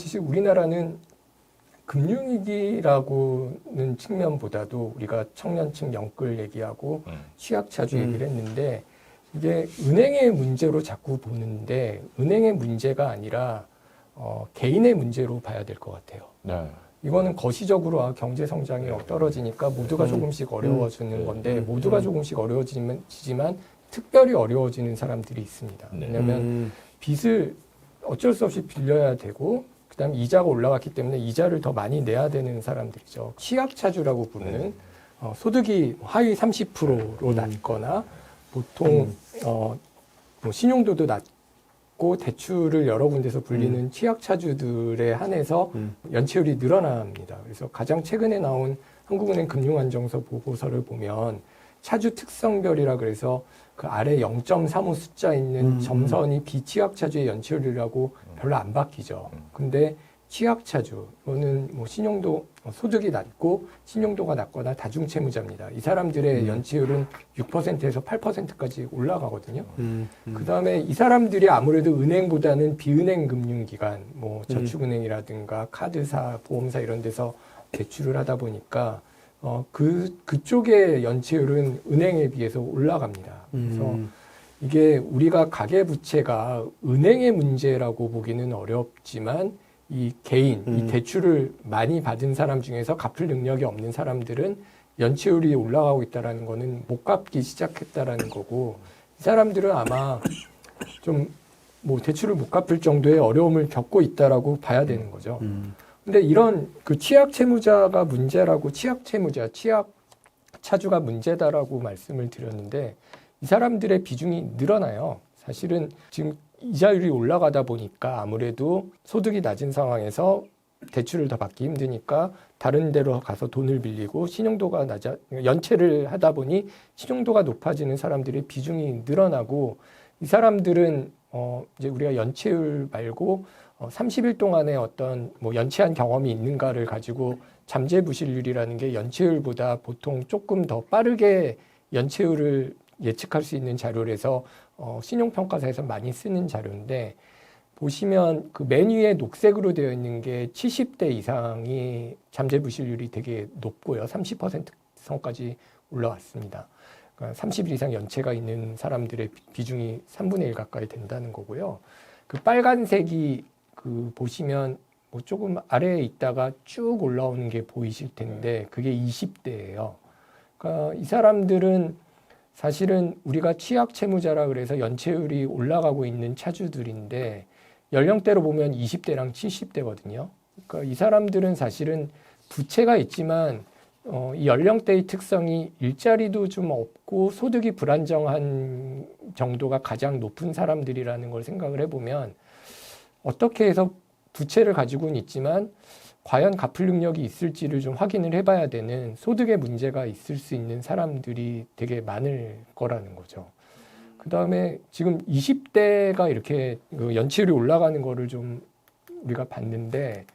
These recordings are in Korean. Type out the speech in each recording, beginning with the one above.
보시듯이 우리나라는 금융위기라고는 측면보다도 우리가 청년층 영끌 얘기하고 취약차주 얘기를 했는데 이게 은행의 문제로 자꾸 보는데 은행의 문제가 아니라 개인의 문제로 봐야 될 것 같아요. 네. 이거는 거시적으로 경제 성장이 떨어지니까 모두가 조금씩 어려워지는 건데 모두가 조금씩 어려워지지만 특별히 어려워지는 사람들이 있습니다. 왜냐하면 빚을 어쩔 수 없이 빌려야 되고 그다음에 이자가 올라갔기 때문에 이자를 더 많이 내야 되는 사람들이죠. 취약차주라고 부르는 소득이 하위 30%로 낮거나 보통 뭐 신용도도 낮고 대출을 여러 군데서 불리는 취약차주들에 한해서 연체율이 늘어납니다. 그래서 가장 최근에 나온 한국은행 금융안정서 보고서를 보면 차주 특성별이라 그래서 그 아래 0.35 숫자 있는 점선이 비취약차주의 연체율이라고 별로 안 바뀌죠. 근데 취약차주는 뭐 신용도 소득이 낮고 신용도가 낮거나 다중채무자입니다. 이 사람들의 연체율은 6%에서 8%까지 올라가거든요. 그 다음에 이 사람들이 아무래도 은행보다는 비은행 금융기관, 뭐 저축은행이라든가 카드사, 보험사 이런 데서 대출을 하다 보니까 그쪽의 연체율은 은행에 비해서 올라갑니다. 그래서 이게 우리가 가계부채가 은행의 문제라고 보기는 어렵지만 이 개인, 이 대출을 많이 받은 사람 중에서 갚을 능력이 없는 사람들은 연체율이 올라가고 있다는 거는 못 갚기 시작했다라는 거고 이 사람들은 아마 좀 뭐 대출을 못 갚을 정도의 어려움을 겪고 있다라고 봐야 되는 거죠. 근데 이런 그 취약 채무자가 문제라고 취약차주가 문제다라고 말씀을 드렸는데 이 사람들의 비중이 늘어나요. 사실은 지금 이자율이 올라가다 보니까 아무래도 소득이 낮은 상황에서 대출을 더 받기 힘드니까 다른 데로 가서 돈을 빌리고 신용도가 연체를 하다 보니 신용도가 높아지는 사람들의 비중이 늘어나고 이 사람들은 이제 우리가 연체율 말고 30일 동안에 어떤 뭐 연체한 경험이 있는가를 가지고 잠재부실률이라는 게 연체율보다 보통 조금 더 빠르게 연체율을 예측할 수 있는 자료라서 신용평가사에서 많이 쓰는 자료인데 보시면 그 맨 위에 녹색으로 되어 있는 게 70대 이상이 잠재부실률이 되게 높고요. 30% 선까지 올라왔습니다. 그러니까 30일 이상 연체가 있는 사람들의 비중이 3분의 1 가까이 된다는 거고요. 그 빨간색이 그 보시면 뭐 조금 아래에 있다가 쭉 올라오는 게 보이실 텐데 그게 20대예요. 그러니까 이 사람들은 사실은 우리가 취약채무자라 그래서 연체율이 올라가고 있는 차주들인데 연령대로 보면 20대랑 70대거든요. 그러니까 이 사람들은 사실은 부채가 있지만 이 연령대의 특성이 일자리도 좀 없고 소득이 불안정한 정도가 가장 높은 사람들이라는 걸 생각을 해보면 어떻게 해서 부채를 가지고는 있지만 과연 갚을 능력이 있을지를 좀 확인을 해봐야 되는 소득의 문제가 있을 수 있는 사람들이 되게 많을 거라는 거죠. 그 다음에 지금 20대가 이렇게 연체율이 올라가는 거를 좀 우리가 봤는데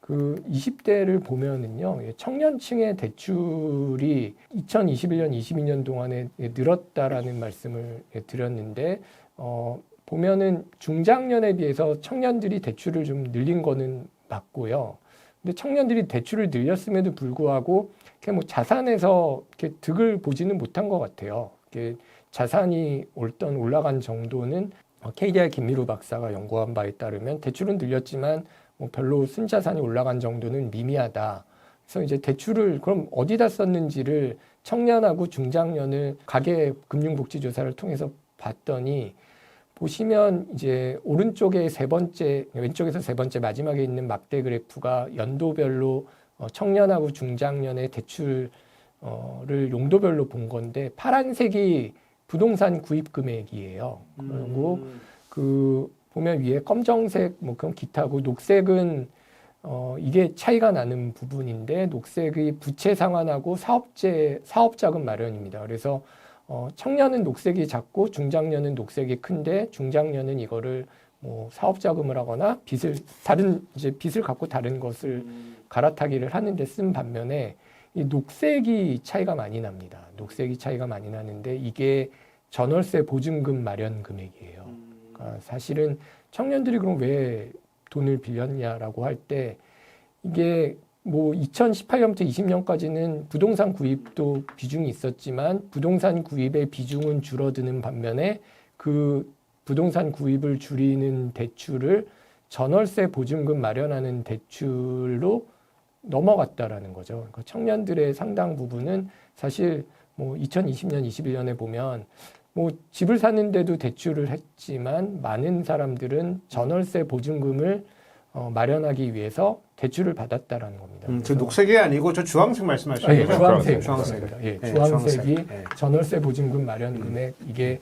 그 20대를 보면은요, 청년층의 대출이 2021년, 22년 동안에 늘었다라는 말씀을 드렸는데, 보면은 중장년에 비해서 청년들이 대출을 좀 늘린 거는 맞고요. 근데 청년들이 대출을 늘렸음에도 불구하고 이렇게 뭐 자산에서 이렇게 득을 보지는 못한 것 같아요. 이렇게 자산이 올라간 정도는 KDI 김미루 박사가 연구한 바에 따르면 대출은 늘렸지만 뭐 별로 순자산이 올라간 정도는 미미하다. 그래서 이제 대출을 그럼 어디다 썼는지를 청년하고 중장년을 가계금융복지조사를 통해서 봤더니 보시면 이제 오른쪽에 세 번째, 왼쪽에서 세 번째 마지막에 있는 막대 그래프가 연도별로 청년하고 중장년의 대출을 용도별로 본 건데 파란색이 부동산 구입 금액이에요. 그리고 그 보면 위에 검정색 뭐 그런 기타고 녹색은 이게 차이가 나는 부분인데 녹색의 부채 상환하고 사업자금 마련입니다. 그래서 청년은 녹색이 작고 중장년은 녹색이 큰데 중장년은 이거를 뭐 사업자금을 하거나 빚을 갖고 다른 것을 갈아타기를 하는데 쓴 반면에 이 녹색이 차이가 많이 납니다. 녹색이 차이가 많이 나는데 이게 전월세 보증금 마련 금액이에요. 그러니까 사실은 청년들이 그럼 왜 돈을 빌렸냐라고 할 때 이게 뭐 2018년부터 20년까지는 부동산 구입도 비중이 있었지만 부동산 구입의 비중은 줄어드는 반면에 그 부동산 구입을 줄이는 대출을 전월세 보증금 마련하는 대출로 넘어갔다라는 거죠. 그러니까 청년들의 상당 부분은 사실 뭐 2020년, 21년에 보면 뭐 집을 사는데도 대출을 했지만 많은 사람들은 전월세 보증금을 마련하기 위해서 대출을 받았다라는 겁니다. 저 녹색이 아니고 저 주황색 말씀하시는 예, 거죠? 주황색. 주황색. 예, 네, 주황색이 주황색. 네. 전월세 보증금 마련 금액 이게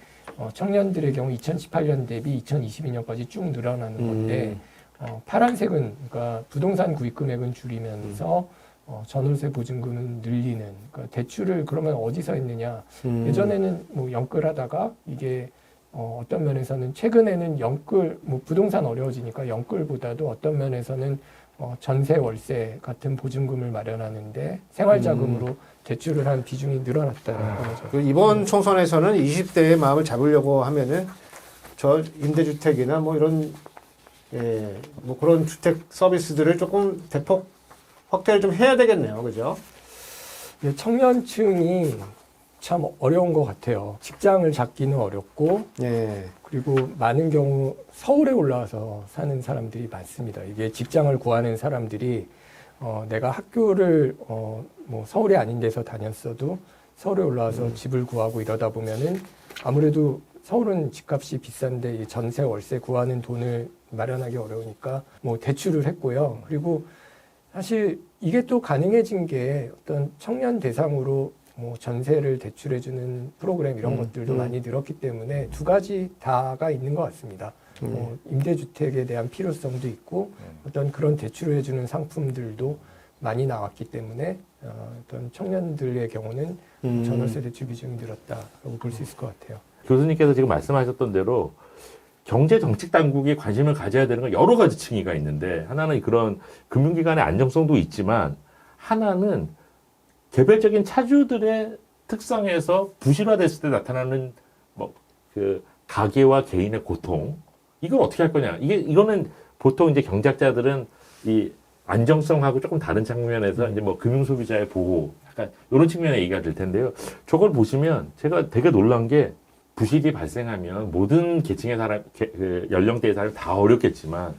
청년들의 경우 2018년 대비 2022년까지 쭉 늘어나는 건데 파란색은 그러니까 부동산 구입 금액은 줄이면서 전월세 보증금은 늘리는 그러니까 대출을 그러면 어디서 했느냐 예전에는 뭐 영끌하다가 이게 어떤 면에서는 최근에는 영끌 뭐 부동산 어려워지니까 영끌보다도 어떤 면에서는 전세 월세 같은 보증금을 마련하는데 생활자금으로 대출을 한 비중이 늘어났다는 거죠. 이번 총선에서는 20대의 마음을 잡으려고 하면은 저 임대주택이나 뭐 이런 뭐 그런 주택 서비스들을 조금 대폭 확대를 좀 해야 되겠네요, 그죠? 예, 청년층이 참 어려운 것 같아요. 직장을 잡기는 어렵고, 네. 그리고 많은 경우 서울에 올라와서 사는 사람들이 많습니다. 이게 직장을 구하는 사람들이 내가 학교를 뭐 서울이 아닌 데서 다녔어도 서울에 올라와서 집을 구하고 이러다 보면은 아무래도 서울은 집값이 비싼데 이 전세 월세 구하는 돈을 마련하기 어려우니까 뭐 대출을 했고요. 그리고 사실 이게 또 가능해진 게 어떤 청년 대상으로 뭐 전세를 대출해주는 프로그램 이런 것들도 많이 늘었기 때문에 두 가지 다가 있는 것 같습니다. 임대주택에 대한 필요성도 있고 어떤 그런 대출을 해주는 상품들도 많이 나왔기 때문에 어떤 청년들의 경우는 전월세 대출 비중이 늘었다고 볼 수 있을 것 같아요. 교수님께서 지금 말씀하셨던 대로 경제 정책 당국이 관심을 가져야 되는 건 여러 가지 층위가 있는데 하나는 그런 금융기관의 안정성도 있지만 하나는 개별적인 차주들의 특성에서 부실화됐을 때 나타나는 뭐 그 가계와 개인의 고통 이걸 어떻게 할 거냐 이거는 보통 이제 경제학자들은 이 안정성하고 조금 다른 측면에서 이제 뭐 금융 소비자의 보호 약간 이런 측면에 얘기가 될 텐데요. 저걸 보시면 제가 되게 놀란 게 부실이 발생하면 모든 계층의 사람, 그 연령대의 사람이 다 어렵겠지만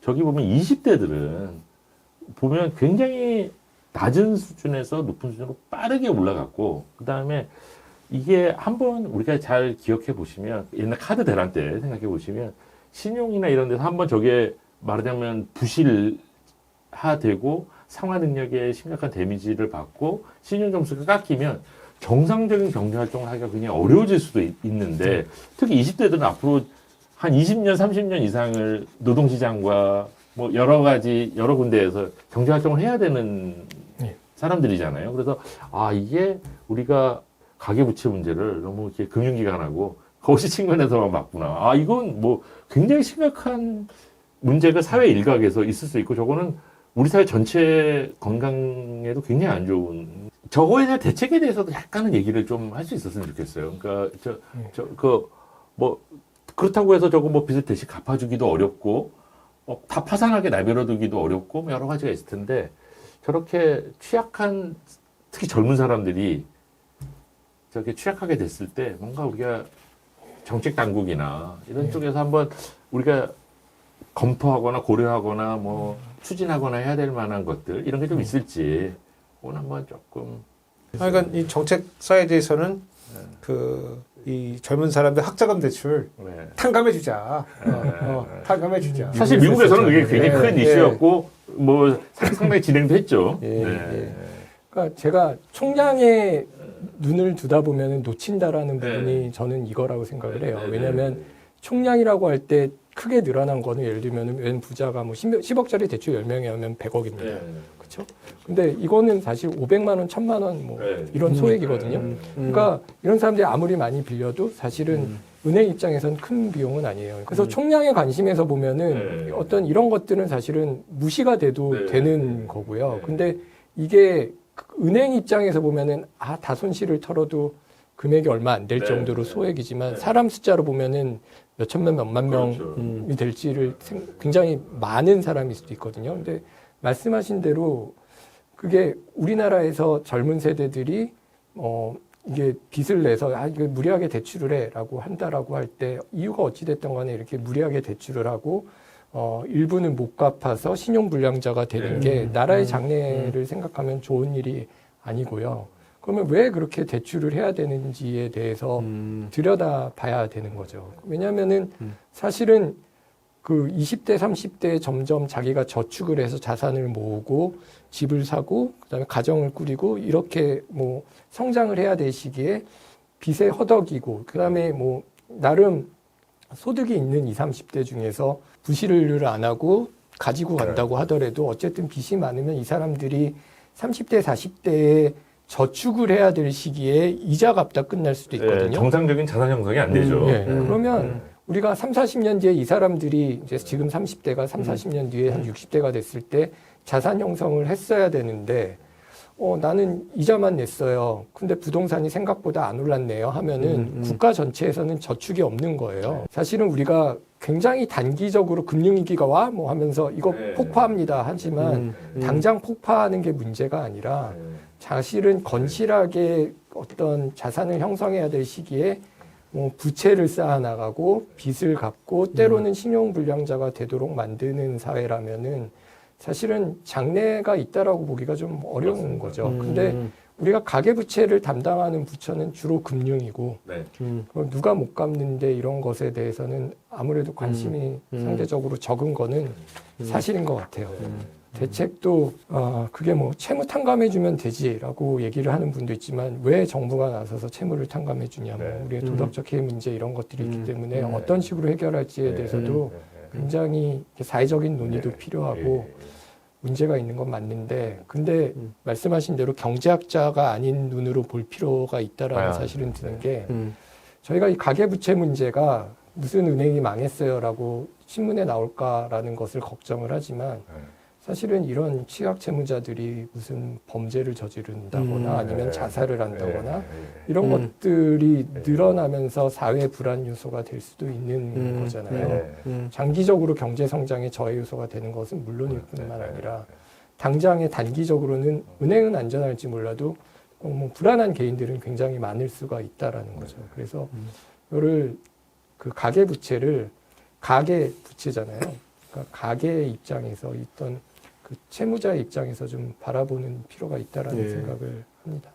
저기 보면 20대들은 보면 굉장히 낮은 수준에서 높은 수준으로 빠르게 올라갔고 그 다음에 이게 한번 우리가 잘 기억해 보시면 옛날 카드 대란 때 생각해 보시면 신용이나 이런 데서 한번 저게 말하자면 부실화되고 상환 능력에 심각한 데미지를 받고 신용 점수가 깎이면 정상적인 경제 활동을 하기가 굉장히 어려워질 수도 있는데 특히 20대들은 앞으로 한 20년, 30년 이상을 노동시장과 뭐 여러 군데에서 경제 활동을 해야 되는 사람들이잖아요. 그래서 이게 우리가 가계부채 문제를 너무 이렇게 금융기관하고 거시 측면에서만 봤구나. 이건 뭐 굉장히 심각한 문제가 사회 일각에서 있을 수 있고 저거는 우리 사회 전체 건강에도 굉장히 안 좋은 저거에 대한 대책에 대해서도 약간은 얘기를 좀 할 수 있었으면 좋겠어요. 그러니까 뭐 그렇다고 해서 저거 뭐 빚을 대신 갚아주기도 어렵고 다 파산하게 내버려두기도 어렵고 뭐 여러 가지가 있을 텐데 저렇게 취약한 특히 젊은 사람들이 저렇게 취약하게 됐을 때 뭔가 우리가 정책 당국이나 이런 쪽에서 한번 우리가 검토하거나 고려하거나 뭐 추진하거나 해야 될 만한 것들 이런 게 좀 있을지 오늘 한번 조금 그러니까 이 정책 사이드에서는 이 젊은 사람들 학자금 대출 탕감해 주자. 탕감해 주자. 사실 미국에서는 그게 굉장히 큰 이슈였고 뭐 상당히 진행도 했죠. 그러니까 제가 총량의 눈을 두다 보면 놓친다라는 부분이 저는 이거라고 생각을 해요. 왜냐하면 총량이라고 할 때 크게 늘어난 거는 예를 들면 웬 부자가 뭐 10억짜리 대출 10명이 하면 100억입니다. 그렇죠? 근데 이거는 사실 500만 원, 1000만 원 뭐 이런 소액이거든요. 그러니까 이런 사람들이 아무리 많이 빌려도 사실은 은행 입장에서는 큰 비용은 아니에요. 그래서 총량에 관심에서 보면은 어떤 이런 것들은 사실은 무시가 돼도 되는 거고요. 근데 이게 은행 입장에서 보면은 다 손실을 털어도 금액이 얼마 안 될 정도로 소액이지만 사람 숫자로 보면은 몇천명, 몇만 명이 그렇죠. 될지를 굉장히 많은 사람일 수도 있거든요. 근데 말씀하신 대로 그게 우리나라에서 젊은 세대들이 이게 빚을 내서 이거 무리하게 대출을 해라고 한다라고 할 때 이유가 어찌됐든 간에 이렇게 무리하게 대출을 하고 일부는 못 갚아서 신용불량자가 되는 게 나라의 장래를 생각하면 좋은 일이 아니고요. 그러면 왜 그렇게 대출을 해야 되는지에 대해서 들여다봐야 되는 거죠. 왜냐하면은 사실은 그 20대, 30대에 점점 자기가 저축을 해서 자산을 모으고 집을 사고 그다음에 가정을 꾸리고 이렇게 뭐 성장을 해야 될 시기에 빚에 허덕이고 그다음에 뭐 나름 소득이 있는 20, 30대 중에서 부실을 안 하고 가지고 간다고 하더라도 어쨌든 빚이 많으면 이 사람들이 30대, 40대에 저축을 해야 될 시기에 이자 갚다 끝날 수도 있거든요. 정상적인 자산 형성이 안 되죠. 그러면 우리가 3, 40년 뒤에 이 사람들이 이제 지금 30대가 3, 40년 뒤에 한 60대가 됐을 때 자산 형성을 했어야 되는데 나는 이자만 냈어요. 근데 부동산이 생각보다 안 올랐네요 하면은 국가 전체에서는 저축이 없는 거예요. 사실은 우리가 굉장히 단기적으로 금융위기가 와 뭐 하면서 이거 폭파합니다 하지만 당장 폭파하는 게 문제가 아니라 사실은 건실하게 어떤 자산을 형성해야 될 시기에 뭐 부채를 쌓아나가고 빚을 갚고 때로는 신용불량자가 되도록 만드는 사회라면은 사실은 장래가 있다라고 보기가 좀 어려운 거죠. 근데 우리가 가계부채를 담당하는 부처는 주로 금융이고 그럼 누가 못 갚는데 이런 것에 대해서는 아무래도 관심이 상대적으로 적은 거는 사실인 것 같아요. 대책도 그게 뭐 채무 탕감해주면 되지라고 얘기를 하는 분도 있지만 왜 정부가 나서서 채무를 탕감해주냐 뭐 우리의 도덕적 해이 문제 이런 것들이 있기 때문에 어떤 식으로 해결할지에 대해서도 굉장히 사회적인 논의도 필요하고 문제가 있는 건 맞는데 근데 말씀하신 대로 경제학자가 아닌 눈으로 볼 필요가 있다라는 사실은 드는 게 저희가 이 가계부채 문제가 무슨 은행이 망했어요라고 신문에 나올까라는 것을 걱정을 하지만 사실은 이런 취약채무자들이 무슨 범죄를 저지른다거나 아니면 자살을 한다거나 이런 것들이 늘어나면서 사회 불안 요소가 될 수도 있는 거잖아요. 장기적으로 경제 성장의 저해 요소가 되는 것은 물론일 뿐만 아니라 당장에 단기적으로는 은행은 안전할지 몰라도 뭐 불안한 개인들은 굉장히 많을 수가 있다라는 거죠. 그래서 이거를 그 가계부채를 가계부채잖아요. 그러니까 가계의 입장에서 있던 그 채무자의 입장에서 좀 바라보는 필요가 있다라는 생각을 합니다.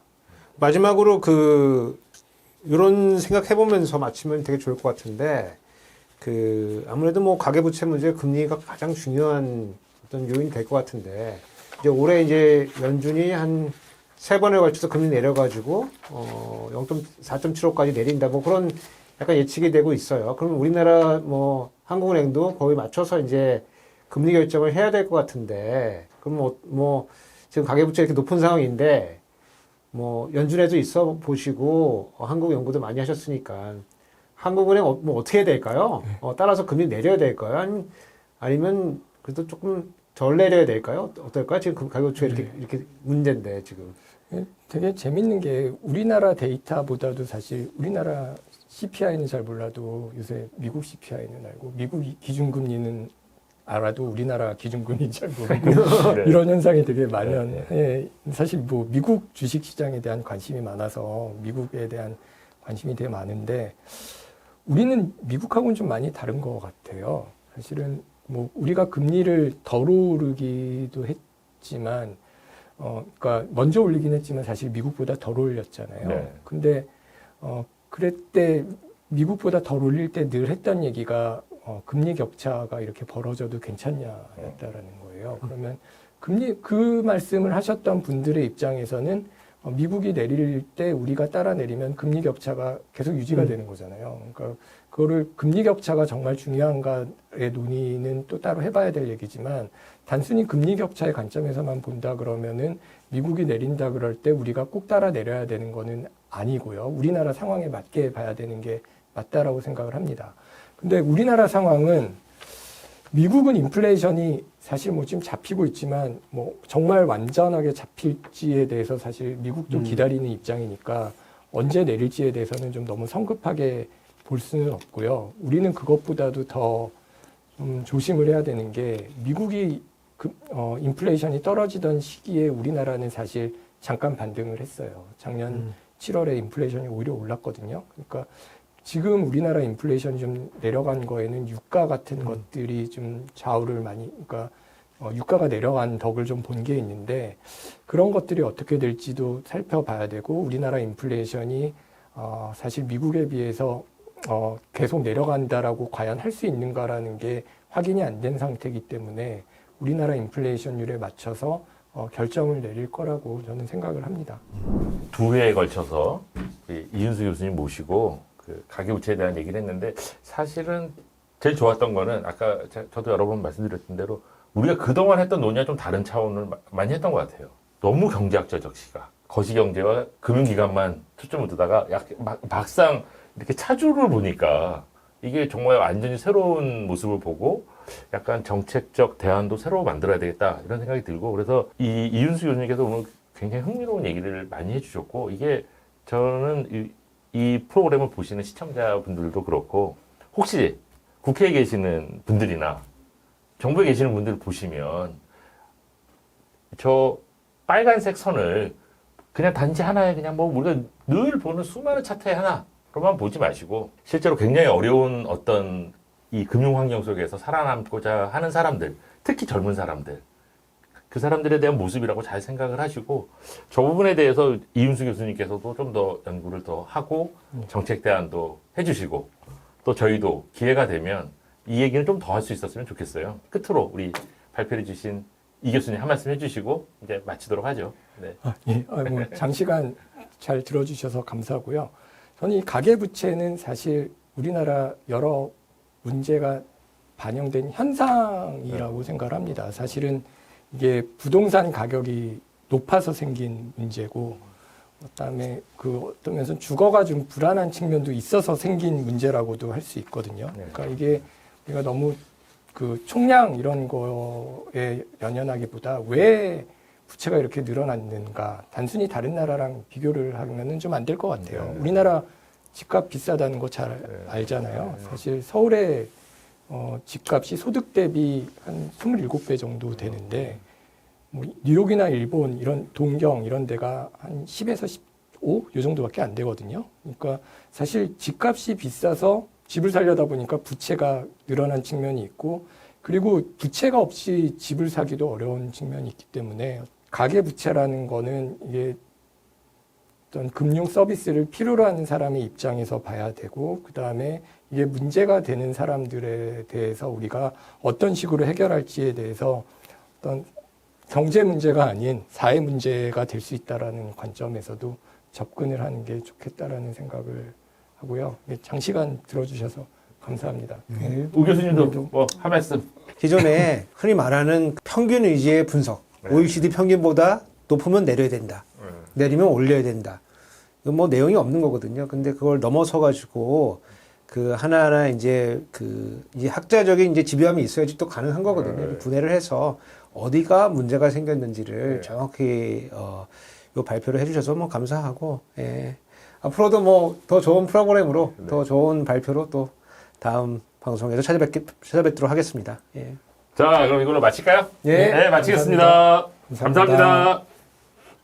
마지막으로 이런 생각 해보면서 마치면 되게 좋을 것 같은데 아무래도 뭐 가계부채 문제 금리가 가장 중요한 어떤 요인이 될 것 같은데 이제 올해 이제 연준이 한 3번에 걸쳐서 금리 내려가지고 4.75까지 내린다 뭐 그런 약간 예측이 되고 있어요. 그럼 우리나라 뭐 한국은행도 거의 맞춰서 이제 금리 결정을 해야 될 것 같은데, 그럼 뭐 지금 가계부채 이렇게 높은 상황인데, 뭐 연준에도 있어 보시고 한국 연구도 많이 하셨으니까 한국은행 뭐 어떻게 해야 될까요? 따라서 금리 내려야 될까요? 아니면 그래도 조금 덜 내려야 될까요? 어떨까요? 지금 가계부채 이렇게 문제인데 지금. 되게 재밌는 게 우리나라 데이터보다도 사실 우리나라 CPI는 잘 몰라도 요새 미국 CPI는 알고 미국 기준금리는 알아도 우리나라 기준금리는 잘 모르고 이런 현상이 되게 만연해. 사실 뭐 미국 주식시장에 대한 관심이 많아서 미국에 대한 관심이 되게 많은데 우리는 미국하고는 좀 많이 다른 것 같아요. 사실은 뭐 우리가 금리를 덜 오르기도 했지만 그러니까 먼저 올리긴 했지만 사실 미국보다 덜 올렸잖아요. 근데 그랬대 미국보다 덜 올릴 때 늘 했던 얘기가 금리 격차가 이렇게 벌어져도 괜찮냐였다라는 거예요. 그러면 그 말씀을 하셨던 분들의 입장에서는 미국이 내릴 때 우리가 따라 내리면 금리 격차가 계속 유지가 되는 거잖아요. 그러니까 그거를 금리 격차가 정말 중요한가의 논의는 또 따로 해봐야 될 얘기지만 단순히 금리 격차의 관점에서만 본다 그러면은 미국이 내린다 그럴 때 우리가 꼭 따라 내려야 되는 거는 아니고요. 우리나라 상황에 맞게 봐야 되는 게 맞다라고 생각을 합니다. 근데 우리나라 상황은 미국은 인플레이션이 사실 뭐 지금 잡히고 있지만 뭐 정말 완전하게 잡힐지에 대해서 사실 미국도 기다리는 입장이니까 언제 내릴지에 대해서는 좀 너무 성급하게 볼 수는 없고요. 우리는 그것보다도 더 조심을 해야 되는 게 미국이 인플레이션이 떨어지던 시기에 우리나라는 사실 잠깐 반등을 했어요. 작년 7월에 인플레이션이 오히려 올랐거든요. 그러니까 지금 우리나라 인플레이션이 좀 내려간 거에는 유가 같은 것들이 좀 좌우를 많이, 그러니까 유가가 내려간 덕을 좀 본 게 있는데 그런 것들이 어떻게 될지도 살펴봐야 되고 우리나라 인플레이션이 사실 미국에 비해서 계속 내려간다라고 과연 할 수 있는가라는 게 확인이 안 된 상태이기 때문에 우리나라 인플레이션율에 맞춰서 결정을 내릴 거라고 저는 생각을 합니다. 두 회에 걸쳐서 이윤수 교수님 모시고 그 가계부채에 대한 얘기를 했는데 사실은 제일 좋았던 거는 아까 저도 여러 번 말씀드렸던 대로 우리가 그동안 했던 논의와 좀 다른 차원을 많이 했던 것 같아요. 너무 경제학적 시각, 거시경제와 금융기관만 초점을 두다가 막상 이렇게 차주를 보니까 이게 정말 완전히 새로운 모습을 보고 약간 정책적 대안도 새로 만들어야 되겠다 이런 생각이 들고 그래서 이윤수 교수님께서 오늘 굉장히 흥미로운 얘기를 많이 해주셨고 이게 저는 이 프로그램을 보시는 시청자분들도 그렇고 혹시 국회에 계시는 분들이나 정부에 계시는 분들 보시면 저 빨간색 선을 그냥 단지 하나의 그냥 뭐 우리가 늘 보는 수많은 차트의 하나로만 보지 마시고 실제로 굉장히 어려운 어떤 이 금융 환경 속에서 살아남고자 하는 사람들, 특히 젊은 사람들, 그 사람들에 대한 모습이라고 잘 생각을 하시고 저 부분에 대해서 이윤수 교수님께서도 좀 더 연구를 더 하고 정책 대안도 해주시고 또 저희도 기회가 되면 이 얘기는 좀 더 할 수 있었으면 좋겠어요. 끝으로 우리 발표해 주신 이 교수님 한 말씀 해주시고 이제 마치도록 하죠. 네. 예. 뭐 장시간 잘 들어주셔서 감사하고요. 저는 이 가계부채는 사실 우리나라 여러 문제가 반영된 현상이라고 생각을 합니다. 사실은 이게 부동산 가격이 높아서 생긴 문제고, 그다음에 어떤 면에서 주거가 좀 불안한 측면도 있어서 생긴 문제라고도 할 수 있거든요. 그러니까 이게 우리가 너무 총량 이런 거에 연연하기보다 왜 부채가 이렇게 늘어났는가, 단순히 다른 나라랑 비교를 하면은 좀 안 될 것 같아요. 우리나라 집값 비싸다는 거 잘 알잖아요. 사실 서울의 집값이 소득 대비 한 27배 정도 되는데, 뭐 뉴욕이나 일본 이런 동경 이런 데가 한 10에서 15? 이 정도밖에 안 되거든요. 그러니까 사실 집값이 비싸서 집을 살려다 보니까 부채가 늘어난 측면이 있고, 그리고 부채가 없이 집을 사기도 어려운 측면이 있기 때문에 가계부채라는 거는 이게 어떤 금융 서비스를 필요로 하는 사람의 입장에서 봐야 되고, 그 다음에 이게 문제가 되는 사람들에 대해서 우리가 어떤 식으로 해결할지에 대해서 어떤 경제 문제가 아닌 사회 문제가 될 수 있다라는 관점에서도 접근을 하는 게 좋겠다라는 생각을 하고요. 장시간 들어주셔서 감사합니다. 우 교수님도 뭐 한 말씀. 기존에 흔히 말하는 평균 위주의 분석, OECD 평균보다 높으면 내려야 된다. 내리면 올려야 된다. 이건 뭐 내용이 없는 거거든요. 근데 그걸 넘어서 가지고 그 하나하나 이제 이제 학자적인 이제 집요함이 있어야지 또 가능한 거거든요. 분해를 해서 어디가 문제가 생겼는지를 정확히 요 발표를 해주셔서 뭐 감사하고, 예. 앞으로도 뭐 더 좋은 프로그램으로 더 좋은 발표로 또 다음 방송에서 찾아뵙도록 하겠습니다. 예. 자, 그럼 이걸로 마칠까요? 예. 네, 마치겠습니다. 감사합니다.